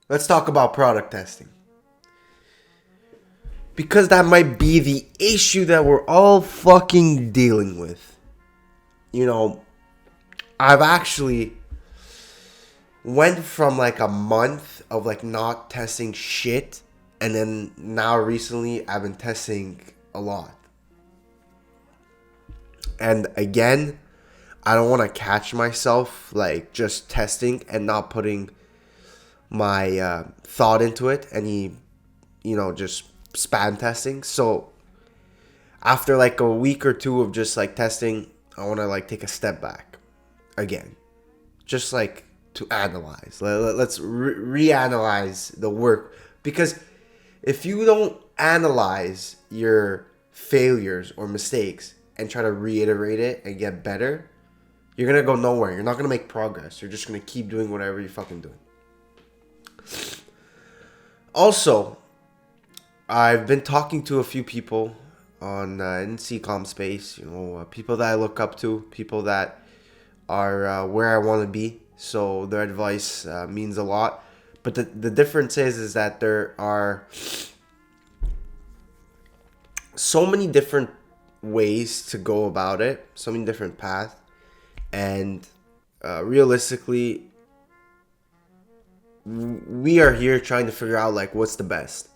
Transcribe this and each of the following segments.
Let's talk about product testing. Because that might be the issue that we're all fucking dealing with. You know, I've actually went from like a month of like not testing shit, and then now recently I've been testing a lot. And again, I don't want to catch myself like just testing and not putting my thought into it, just spam testing. So after like a week or two of just like testing, I want to like take a step back again, just like to analyze. Let's reanalyze the work, because if you don't analyze your failures or mistakes and try to reiterate it and get better, you're gonna go nowhere. You're not gonna make progress. You're just gonna keep doing whatever you're fucking doing. Also, I've been talking to a few people on in Ecom space. People that I look up to, people that are where I want to be. So their advice means a lot. But the difference is that there are so many different ways to go about it, so many different paths, and realistically, we are here trying to figure out like what's the best.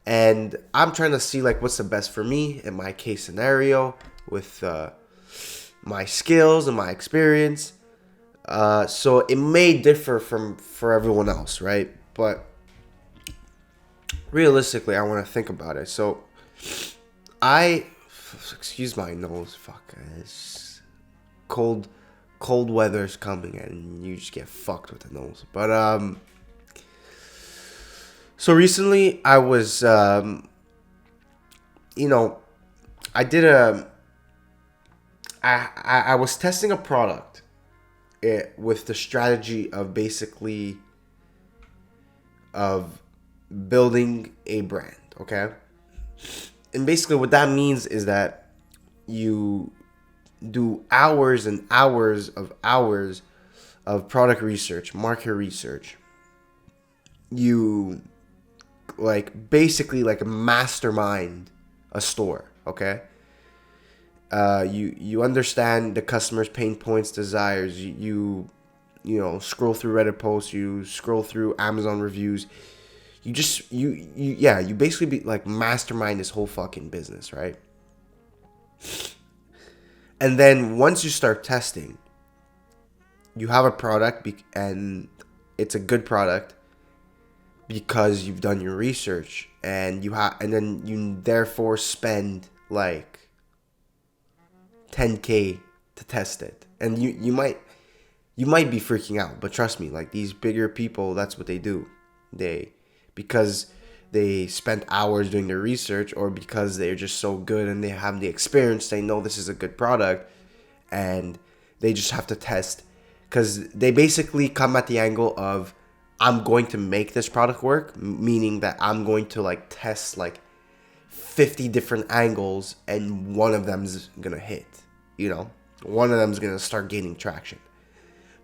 And I'm trying to see like what's the best for me in my case scenario with my skills and my experience. So it may differ for everyone else, right? But realistically, I want to think about it. So excuse my nose, fuck, it's cold weather's coming and you just get fucked with the nose. But so recently I was I did I was testing a product with the strategy of basically of building a brand, okay? And basically what that means is that you do hours and hours of product research, market research. You like basically like mastermind a store, okay? You understand the customer's pain points, desires. You scroll through Reddit posts, you scroll through Amazon reviews. You basically be like mastermind this whole fucking business, right? And then once you start testing, you have a product and it's a good product because you've done your research, and and then you therefore spend like 10K to test it. And you might be freaking out, but trust me, like these bigger people, that's what they do. Because they spent hours doing their research, or because they're just so good and they have the experience, they know this is a good product, and they just have to test, because they basically come at the angle of, I'm going to make this product work, meaning that I'm going to like test like 50 different angles and one of them's gonna hit, one of them's gonna start gaining traction.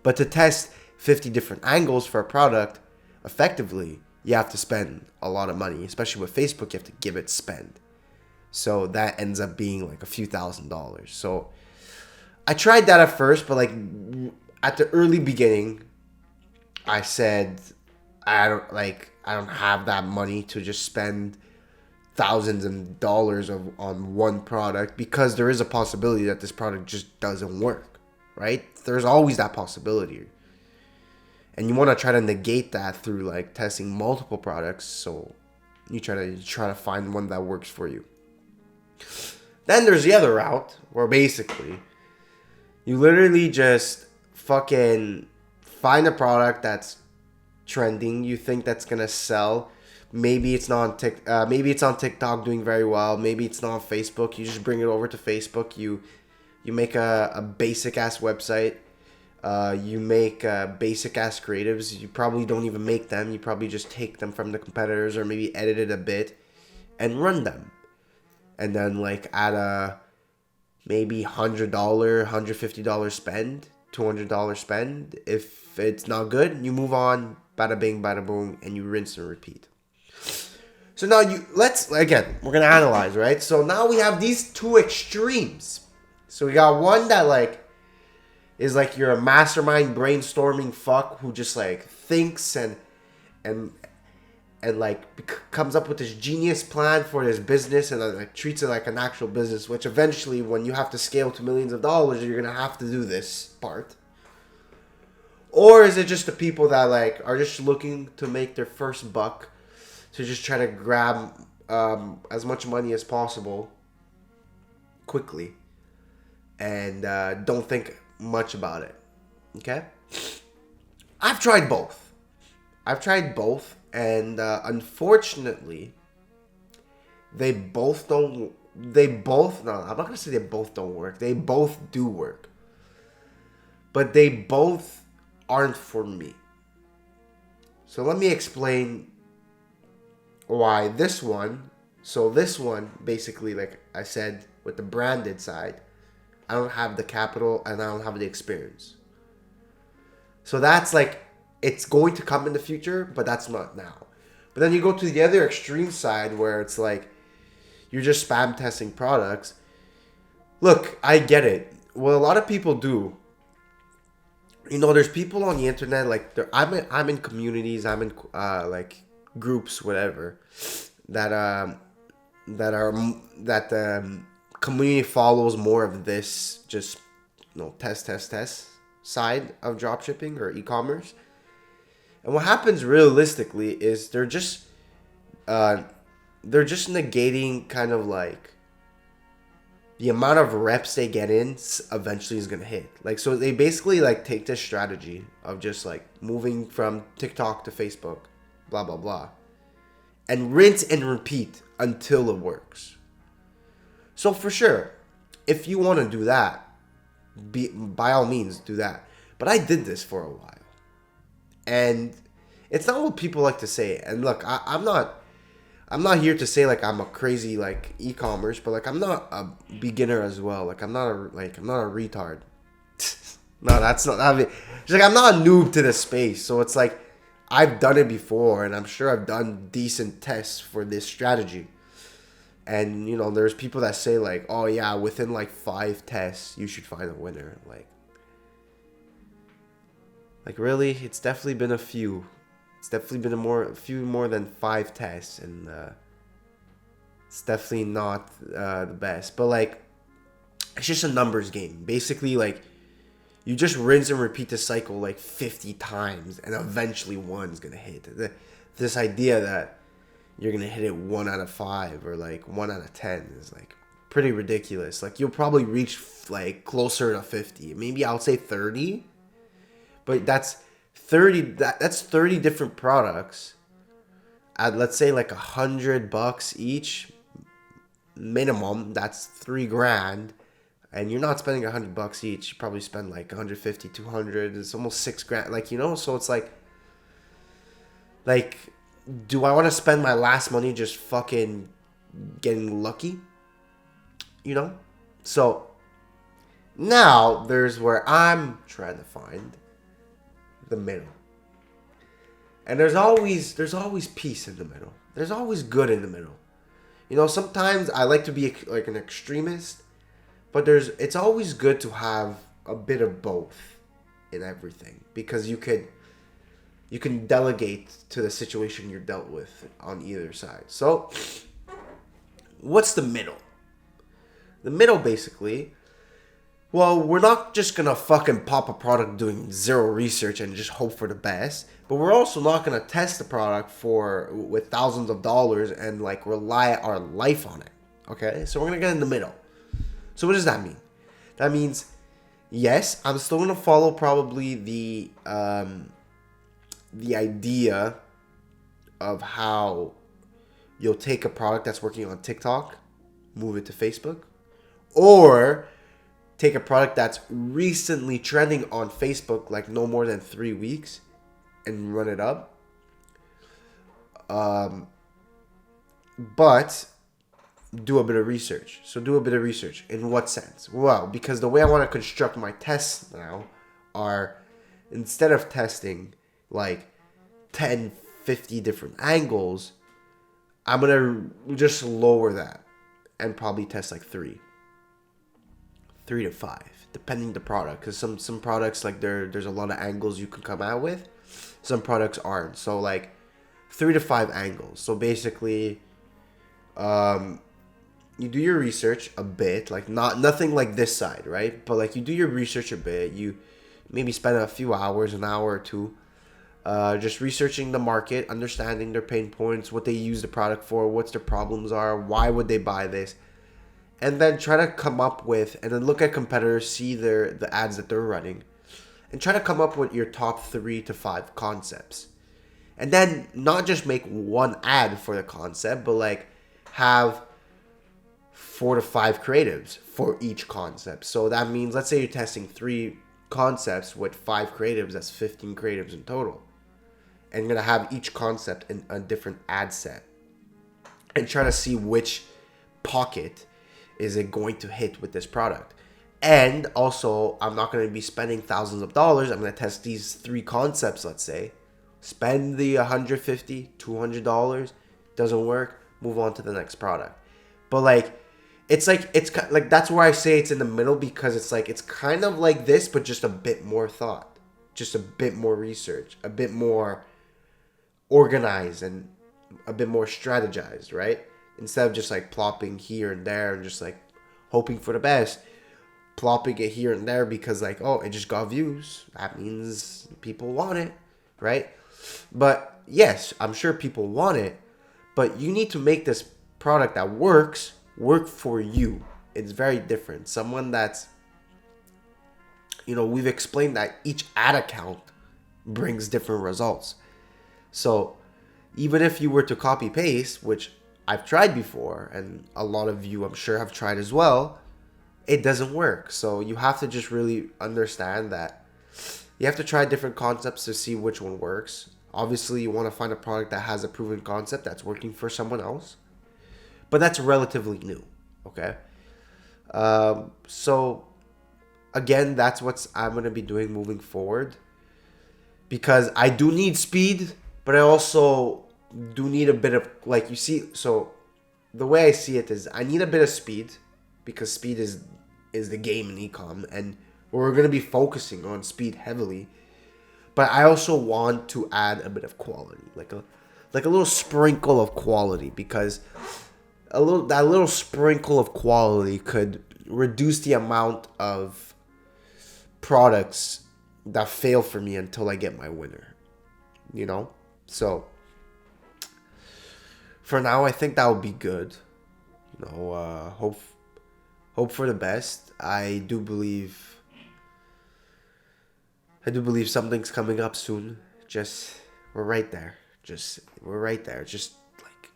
But to test 50 different angles for a product effectively, you have to spend a lot of money, especially with Facebook. You have to give it spend. So that ends up being like a few $1,000s. So I tried that at first, but like at the early beginning, I said I don't have that money to just spend thousands of dollars on one product, because there is a possibility that this product just doesn't work, right? There's always that possibility. And you want to try to negate that through like testing multiple products, so you try to find one that works for you. Then there's the other route where basically you literally just fucking find a product that's trending, you think that's gonna sell. Maybe it's not on maybe it's on TikTok doing very well. Maybe it's not on Facebook. You just bring it over to Facebook. You make a basic ass website. You make basic ass creatives. You probably don't even make them. You probably just take them from the competitors, or maybe edit it a bit and run them. And then like add a maybe $100, $150 spend, $200 spend. If it's not good, you move on bada bing, bada boom, and you rinse and repeat. So now we're going to analyze, right? So now we have these two extremes. So we got one that like is like you're a mastermind brainstorming fuck who just like thinks and like comes up with this genius plan for this business and like treats it like an actual business, which eventually when you have to scale to millions of dollars, you're going to have to do this part. Or is it just the people that like are just looking to make their first buck, to just try to grab as much money as possible quickly and don't think much about it? Okay? I've tried both, and unfortunately I'm not gonna say they both don't work. They both do work, but they both aren't for me. So let me explain why this one. So this one, basically, like I said, with the branded side, I don't have the capital and I don't have the experience. So that's like, it's going to come in the future, but that's not now. But then you go to the other extreme side where it's like, you're just spam testing products. Look, I get it. What a lot of people do, there's people on the internet, like I'm in communities, I'm in like groups, whatever, that community follows more of this just test side of dropshipping or e-commerce. And what happens realistically is they're just negating kind of like the amount of reps they get in eventually is going to hit. Like, so they basically like take this strategy of just like moving from TikTok to Facebook, blah, blah, blah, and rinse and repeat until it works. So for sure, if you want to do that, by all means do that. But I did this for a while. And it's not what people like to say. And look, I'm not here to say like I'm a crazy like e-commerce, but like I'm not a beginner as well. Like I'm not a retard. No, that's not. It's like I'm not a noob to the space. So it's like I've done it before, and I'm sure I've done decent tests for this strategy. And there's people that say like, oh yeah, within like 5 tests you should find a winner. Like really, it's definitely been a few. It's definitely been a few more than 5 tests, and it's definitely not the best. But like, it's just a numbers game. Basically, like, you just rinse and repeat the cycle like 50 times, and eventually one's gonna hit. This idea that you're gonna hit it 1 out of 5 or like 1 out of 10 is like pretty ridiculous. Like, you'll probably reach like closer to 50. Maybe I'll say 30, but that's 30. That's 30 different products at, let's say, like $100 each minimum. That's $3,000, and you're not spending $100 each. You probably spend like 150, 200. It's almost $6,000. Like, so it's like, do I want to spend my last money just fucking getting lucky? So now there's where I'm trying to find the middle. And there's always peace in the middle. There's always good in the middle. Sometimes I like to be like an extremist, but it's always good to have a bit of both in everything, because you can delegate to the situation you're dealt with on either side. So what's the middle? The middle, basically, well, we're not just gonna fucking pop a product doing zero research and just hope for the best, but we're also not gonna test the product with thousands of dollars and like rely our life on it. Okay, so we're gonna get in the middle. So what does that mean? That means, yes, I'm still gonna follow probably the idea of how you'll take a product that's working on TikTok, move it to Facebook, or take a product that's recently trending on Facebook, like no more than 3 weeks, and run it up. But do a bit of research. So do a bit of research. In what sense? Well, because the way I want to construct my tests now are, instead of testing like 10, 50 different angles, I'm going to just lower that and probably test like 3 to 5, depending the product. Because some products, like there's a lot of angles you can come out with. Some products aren't. So like 3 to 5 angles. So basically, you do your research a bit, like nothing like this side, right? But like you do your research a bit. You maybe spend a few hours, an hour or two, just researching the market, understanding their pain points, what they use the product for, what their problems are, why would they buy this, and then try to come up with, and then look at competitors, see the ads that they're running, and try to come up with your top 3 to 5 concepts. And then not just make one ad for the concept, but like have 4 to 5 creatives for each concept. So that means, let's say you're testing 3 concepts with 5 creatives, that's 15 creatives in total. And you're going to have each concept in a different ad set. And try to see which pocket is it going to hit with this product. And also, I'm not going to be spending thousands of dollars. I'm going to test these 3 concepts, let's say. Spend the $150, $200. Doesn't work. Move on to the next product. But like, it's like that's where I say it's in the middle, because it's like it's kind of like this, but just a bit more thought, just a bit more research, a bit more organized, and a bit more strategized, right? Instead of just like plopping here and there and just like hoping for the best, plopping it here and there because like, oh, it just got views. That means people want it, right? But yes, I'm sure people want it, but you need to make this product that work for you. It's very different. Someone that's, we've explained that each ad account brings different results. So even if you were to copy paste, which I've tried before, and a lot of you I'm sure have tried as well, it doesn't work. So you have to just really understand that you have to try different concepts to see which one works. Obviously, you want to find a product that has a proven concept that's working for someone else, but that's relatively new, okay? So again, that's what I'm going to be doing moving forward, because I do need speed, but I also do need a bit of, like, you see, so the way I see it is I need a bit of speed, because speed is the game in ecom, and we're going to be focusing on speed heavily. But I also want to add a bit of quality, like a little sprinkle of quality, because that little sprinkle of quality could reduce the amount of products that fail for me until I get my winner, So for now, I think that would be good. Hope for the best. I do believe something's coming up soon. We're right there. Just like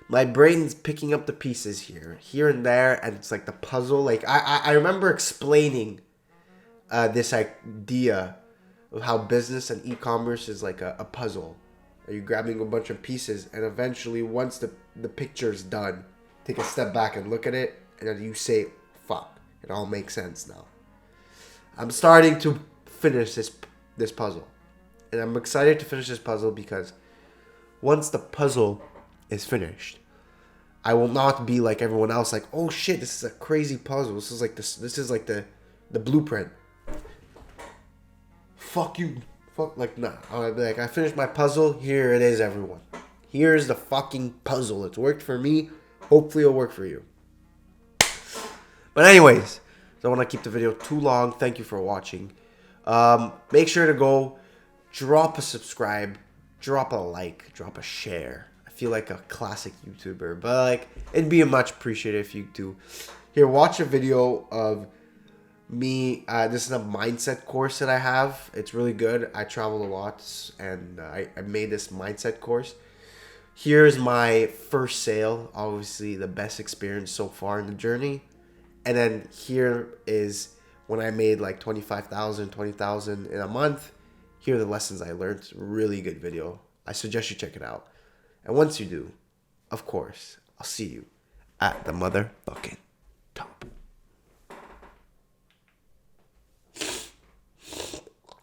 my brain's picking up the pieces here and there, and it's like the puzzle. Like I remember explaining this idea of how business and e-commerce is like a puzzle. Are you grabbing a bunch of pieces, and eventually, once the picture's done, take a step back and look at it, and then you say, "Fuck, it all makes sense now." I'm starting to finish this puzzle, and I'm excited to finish this puzzle, because once the puzzle is finished, I will not be like everyone else, like, "Oh shit, this is a crazy puzzle. This is like the blueprint." Fuck you. Fuck, like, nah. I'll be like, I finished my puzzle. Here it is, everyone. Here's the fucking puzzle. It's worked for me. Hopefully it'll work for you. But anyways, don't want to keep the video too long. Thank you for watching. Make sure to go drop a subscribe, drop a like, drop a share. I feel like a classic YouTuber, but like, it'd be much appreciated if you do. Here, watch a video of me. This is a mindset course that I have. It's really good. I travel a lot, and I made this mindset course. Here's my first sale. Obviously, the best experience so far in the journey. And then here is when I made like 25,000, 20,000 in a month. Here are the lessons I learned. Really good video. I suggest you check it out. And once you do, of course, I'll see you at the motherfucking